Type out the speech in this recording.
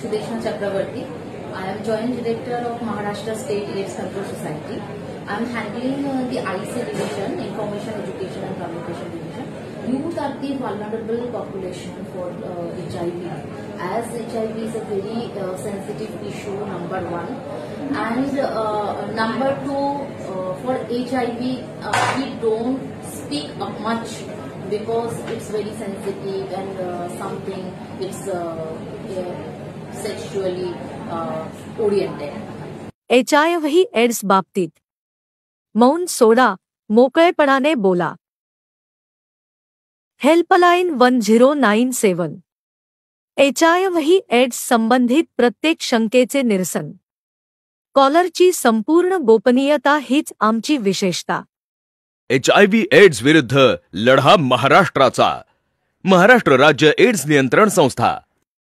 Sudeshna Chakravarti. I am Joint Director of Maharashtra State AIDS Control Society. I am handling the IC division, Information, Education and Communication division. Youth are the vulnerable population for HIV, as HIV is a very sensitive issue, number one. And number two, for HIV, we don't speak up much because it's very sensitive and something it's sexually oriented. HIV AIDS बाबतीत मौन soda, मोकळेपणाने बोला. Helpline 1097. HIV ads संबंधित प्रत्येक शंकेचे निरसन. कॉलरची संपूर्ण गोपनीयता हीच आमची विशेषता. HIV एड्स विरुद्ध लढा महाराष्ट्राचा. महाराष्ट्र राज्य एड्स नियंत्रण संस्था.